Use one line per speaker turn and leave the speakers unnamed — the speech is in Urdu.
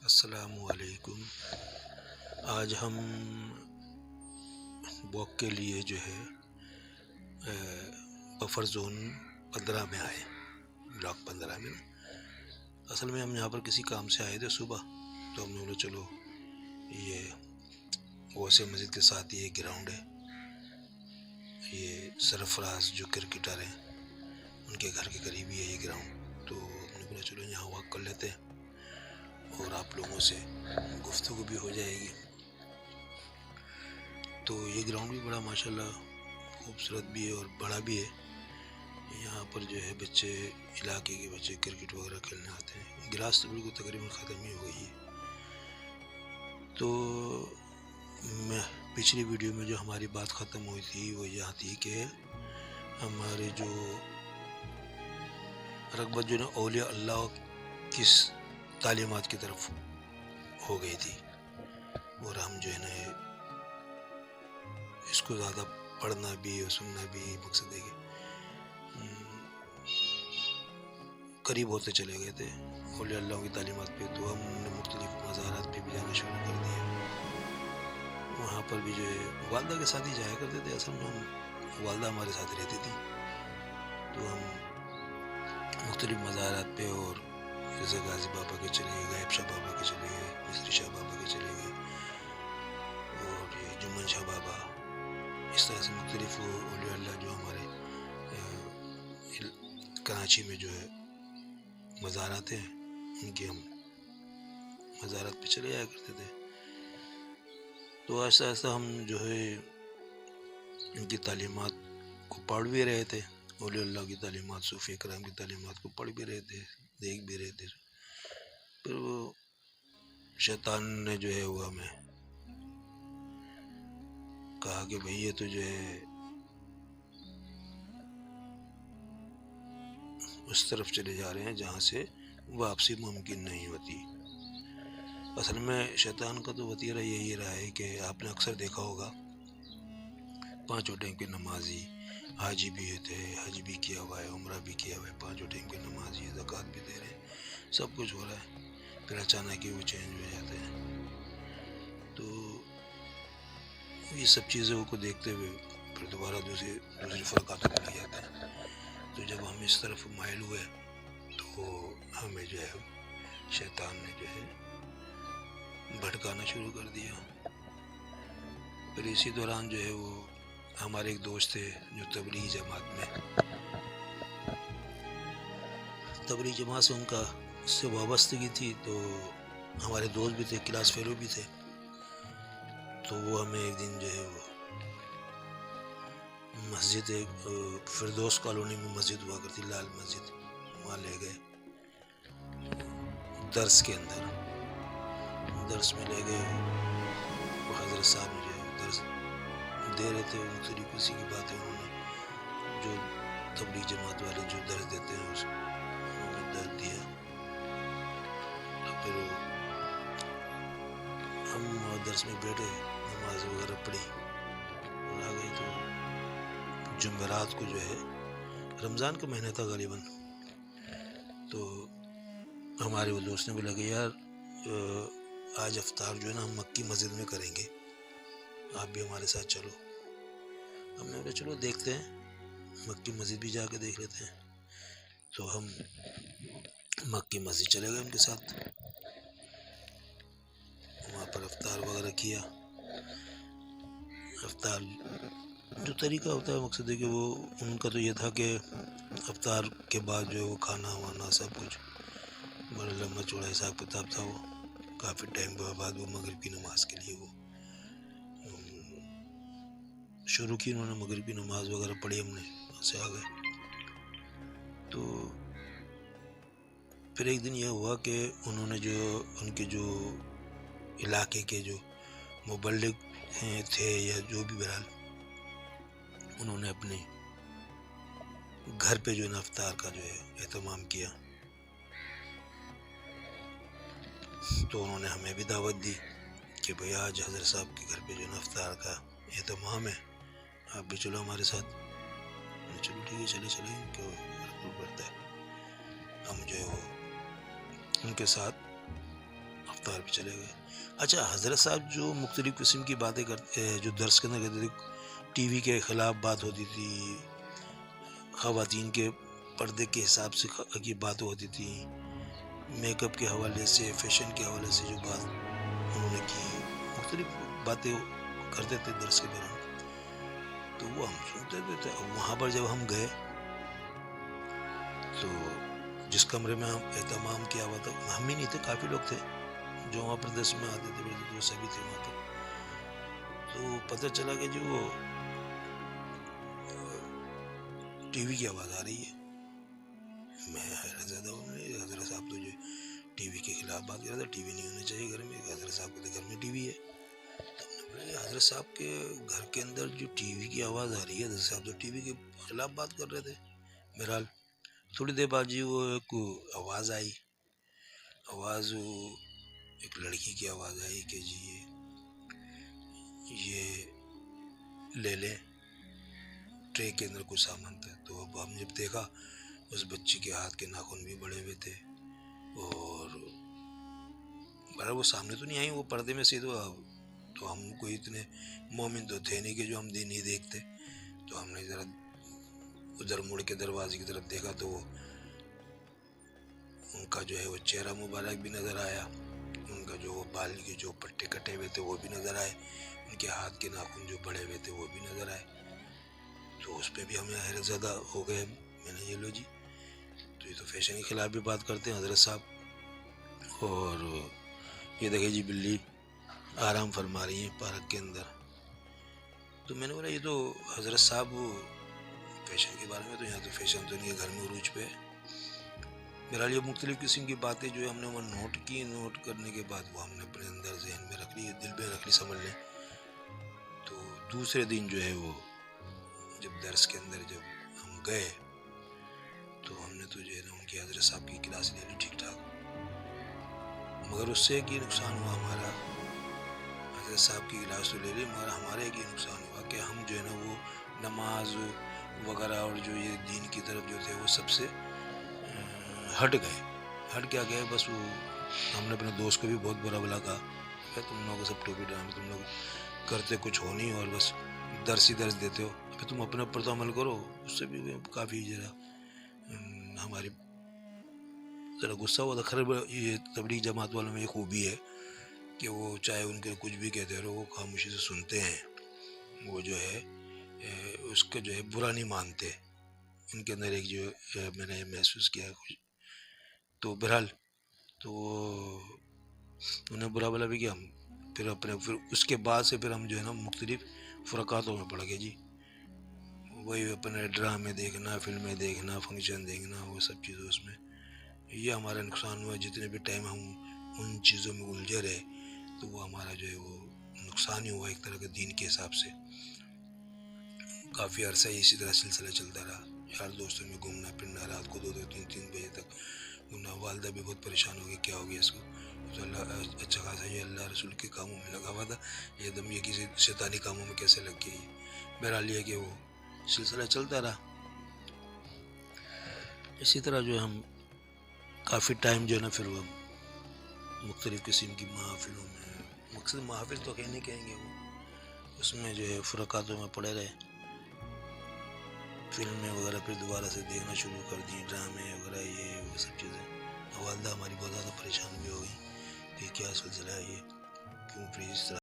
السلام علیکم۔ آج ہم واک کے لیے جو ہے بفر زون 15 میں آئے، بلاک 15 میں۔ اصل میں ہم یہاں پر کسی کام سے آئے تھے صبح، تو ہم نے بولا چلو یہ غوث مسجد کے ساتھ یہ گراؤنڈ ہے، یہ سرفراز جو کرکٹر ہیں ان کے گھر کے قریب ہی ہے یہ گراؤنڈ، تو ہم نے بولا چلو یہاں واک کر لیتے ہیں اور آپ لوگوں سے گفتگو بھی ہو جائے گی۔ تو یہ گراؤنڈ بھی بڑا ماشاءاللہ خوبصورت بھی ہے اور بڑا بھی ہے۔ یہاں پر جو ہے بچے، علاقے کے بچے کرکٹ وغیرہ کھیلنے آتے ہیں۔ گلاس تو بالکل تقریباً ختم ہی ہو گئی ہے۔ تو میں پچھلی ویڈیو میں جو ہماری بات ختم ہوئی تھی وہ یہاں تھی کہ ہمارے جو رغبت جو نا اولیاء اللہ کس تعلیمات کی طرف ہو گئی تھی، اور ہم جو ہے نا اس کو زیادہ پڑھنا بھی اور سننا بھی مقصد ہے کہ قریب ہوتے چلے گئے تھے اولیاء اللہ کی تعلیمات پہ۔ تو ہم نے مختلف مزارات پہ بھی جانا شروع کر دیا۔ وہاں پر بھی جو ہے والدہ کے ساتھ ہی جایا کرتے تھے، اصل میں والدہ ہمارے ساتھ رہتی تھی، تو ہم مختلف مزارات پہ، اور جیسے غازی بابا کے چلے گئے، غائب شاہ بابا کے چلے گئے، مصری شاہ بابا کے چلے گئے، اور یہ جمن شاہ بابا، اس طرح سے مختلف اولیاء اللہ جو ہمارے کراچی میں جو ہے مزارات ہیں ان کے ہم مزارات پہ چلے جایا کرتے تھے۔ تو ایسا ایسا ہم جو ہے ان کی تعلیمات کو پڑھ بھی رہے تھے، اولیاء اللہ کی تعلیمات، صوفیہ کرام کی تعلیمات کو پڑھ بھی رہے تھے، دیکھ بھی رہے تھے۔ پھر وہ شیطان نے جو ہے وہ ہمیں کہا کہ بھئی یہ تو جو ہے اس طرف چلے جا رہے ہیں جہاں سے واپسی ممکن نہیں ہوتی۔ اصل میں شیطان کا تو وتیرہ یہی رہا ہے کہ آپ نے اکثر دیکھا ہوگا، پانچوں ٹائم کے نمازی، حاجی بھی تھے، حج بھی کیا ہوا ہے، عمرہ بھی کیا ہوا ہے، پانچوں ٹائم کے نمازی، زکوٰۃ بھی دے رہے ہیں، سب کچھ ہو رہا ہے، پھر اچانک ہی وہ چینج ہو جاتے ہیں۔ تو یہ سب چیزوں کو دیکھتے ہوئے پھر دوبارہ دوسری فرقاتوں میں لگ جاتے ہیں۔ تو جب ہم اس طرف مائل ہوئے تو ہمیں جو ہے شیطان نے جو ہے بھٹکانا شروع کر دیا۔ پھر اسی دوران جو ہے وہ ہمارے ایک دوست تھے جو تبلیغی جماعت سے ان کا اس سے وابستگی تھی، تو ہمارے دوست بھی تھے، کلاس فیلو بھی تھے، تو وہ ہمیں ایک دن جو ہے وہ مسجد فردوس کالونی میں مسجد ہوا کرتی، لال مسجد، وہاں لے گئے درس کے اندر، درس میں لے گئے۔ وہ حضرت صاحب جو ہے درس دے رہے تھے، مختلف کسی کی باتیں انہوں نے جو تبلیغ جماعت والے جو درس دیتے ہیں اس انہوں نے درس دیا۔ تو پھر ہم درس میں بیٹھے، نماز وغیرہ پڑھی اور آ گئی۔ تو جمعرات کو جو ہے رمضان کا مہینہ تھا غالباً، تو ہمارے وہ دوست نے بولا کہ یار آج افطار جو ہے نا ہم مکی مسجد میں کریں گے، آپ بھی ہمارے ساتھ چلو۔ ہم نے بولا چلو دیکھتے ہیں، مکی مسجد بھی جا کے دیکھ لیتے ہیں۔ تو ہم مکی مسجد چلے گئے ان کے ساتھ، وہاں پر افطار وغیرہ کیا۔ افطار جو طریقہ ہوتا ہے، مقصد ہے کہ وہ ان کا تو یہ تھا کہ افطار کے بعد جو ہے وہ کھانا وانا سب کچھ بڑا لمبا چوڑا حساب کتاب تھا۔ وہ کافی ٹائم بعد وہ مغرب کی نماز کے لیے وہ شروع کی، انہوں نے مغرب کی نماز وغیرہ پڑھی، ہم نے وہاں سے آ گئے۔ تو پھر ایک دن یہ ہوا کہ انہوں نے جو ان کے جو علاقے کے جو مبلغ تھے یا جو بھی بہرحال، انہوں نے اپنے گھر پہ جو ہے نا افطار کا جو ہے اہتمام کیا، تو انہوں نے ہمیں بھی دعوت دی کہ بھئی آج حضرت صاحب کے گھر پہ جو ہے نا افطار کا اہتمام ہے، آپ بھی چلو ہمارے ساتھ۔ چلو ٹھیک ہے، چلے کیوں پڑتا ہے۔ ہم جو ہے وہ ان کے ساتھ رفتار پہ چلے گئے. اچھا حضرت صاحب جو مختلف قسم کی باتیں کرتے جو درس کے اندر کرتے تھے، ٹی وی کے خلاف بات ہوتی تھی، خواتین کے پردے کے حساب سے کی بات ہوتی تھی، میک اپ کے حوالے سے، فیشن کے حوالے سے جو بات انہوں نے کی، مختلف باتیں کرتے تھے درس کے دوران. تو وہ ہم سنتے تھے. وہاں پر جب ہم گئے تو جس کمرے میں ہم اہتمام کیا ہوا تھا، ہم ہی نہیں تھے، کافی لوگ تھے جو وہاں پر درس میں آتے تھے، وہ سبھی تھے وہاں پر. تو پتہ چلا کہ جو وہ ٹی وی کی آواز آ رہی ہے. میں حیرت زدہ ہوں. حضرت صاحب تو جو ٹی وی کے خلاف بات کر رہا تھا، ٹی وی نہیں ہونا چاہیے گھر میں. حضرت صاحب کے گھر میں ٹی وی ہے. تو ہم نے بولا حضرت صاحب کے گھر کے اندر جو ٹی وی کی آواز آ رہی ہے، حضرت صاحب تو ٹی وی کے خلاف بات کر رہے تھے. بہرحال تھوڑی دیر بعد جی وہ ایک آواز آئی. آواز ایک لڑکی کی آواز آئی کہ جی یہ لے لیں، ٹرے کے اندر کوئی سامان تھا. تو اب ہم جب دیکھا اس بچی کے ہاتھ کے ناخن بھی بڑے ہوئے تھے، اور بہرحال وہ سامنے تو نہیں آئی، وہ پردے میں سے. تو ہم کوئی اتنے مومن تو تھے نہیں کہ جو ہم نہیں دیکھتے. تو ہم نے ذرا ادھر مڑ کے دروازے کی طرف دیکھا تو ان کا جو ہے وہ چہرہ مبارک بھی نظر آیا، ان کا جو بال کے جو پٹے کٹے ہوئے تھے وہ بھی نظر آئے، ان کے ہاتھ کے ناخن جو بڑے ہوئے تھے وہ بھی نظر آئے. تو اس پہ بھی ہمیں حیرت زدہ ہو گئے. میں نے یہ لو جی، تو یہ تو فیشن کے خلاف بھی بات کرتے ہیں حضرت صاحب. اور یہ دیکھیں جی بلی آرام فرما رہی ہیں پارک کے اندر. تو میں نے بولا یہ تو حضرت صاحب فیشن کے بارے میں، تو یہاں تو فیشن تو ان کے گھر میں عروج پہ ہے. بہرحال یہ مختلف قسم کی باتیں جو ہم نے وہ نوٹ کی، نوٹ کرنے کے بعد وہ ہم نے اپنے اندر ذہن میں رکھ لی، دل میں رکھ لی سمجھ لیں. تو دوسرے دن جو ہے وہ جب درس کے اندر جب ہم گئے تو ہم نے تو جو ہے نا ان کی حضرت صاحب کی کلاس لے لی ٹھیک ٹھاک. مگر اس سے ایک یہ نقصان ہوا ہمارا، حضرت صاحب کی کلاس تو لے لی مگر ہمارا ایک یہ نقصان ہوا کہ ہم جو ہے نا وہ نماز وغیرہ اور جو یہ دین کی طرف جو تھے وہ سب سے ہٹ گئے. ہٹ کیا گئے، بس وہ ہم نے اپنے دوست کو بھی بہت برا بلا کہا کہ تم لوگوں سب ٹوپی ڈرامے تم لوگ کرتے کچھ ہو نہیں اور بس درس ہی درس دیتے ہو، پھر تم اپنے اوپر تو عمل کرو. اس سے بھی کافی ذرا ہماری ذرا غصہ ہوا تھا. خیر یہ تبلیغ جماعت والوں میں یہ خوبی ہے کہ وہ چاہے ان کے کچھ بھی کہتے رہو وہ خاموشی سے سنتے ہیں، وہ جو ہے اس کا جو ہے برا نہیں مانتے. ان کے اندر ایک جو میں نے محسوس کیا ہے. تو بہرحال تو انہیں برا بلا بھی کیا. پھر اس کے بعد سے پھر ہم جو ہے نا مختلف فرقاتوں میں پڑ گئے جی. وہی اپنے ڈرامے دیکھنا، فلمیں دیکھنا، فنکشن دیکھنا، وہ سب چیزوں اس میں یہ ہمارا نقصان ہوا. جتنے بھی ٹائم ہم ان چیزوں میں الجھے رہے تو وہ ہمارا جو ہے وہ نقصان ہی ہوا ایک طرح کے دین کے حساب سے. کافی عرصہ اسی طرح سلسلہ چلتا رہا، یار دوستوں میں گھومنا پھرنا، رات کو 2-3 بجے تک گھومنا. والدہ بھی بہت پریشان ہو گئی کیا ہو گیا اس کو. تو اللہ اچھا خاصا یہ اللہ رسول کے کاموں میں لگا ہوا تھا، یہ دم یہ کسی شیطانی کاموں میں کیسے لگ گئی. بہرحال یہ کہ وہ سلسلہ چلتا رہا. اسی طرح جو ہم کافی ٹائم جو ہے نا پھر وہ مختلف قسم کی محافلوں میں، مقصد محافل تو نہیں کہیں گے، وہ اس میں جو ہے فرقاتوں میں پڑے رہے. فلمیں وغیرہ پھر دوبارہ سے دیکھنا شروع کر دی، ڈرامے وغیرہ یہ وہ سب چیزیں. والدہ ہماری بہت زیادہ پریشان بھی ہو گئی کہ کیا سلسلہ ہے یہ، کیوں پھر اس طرح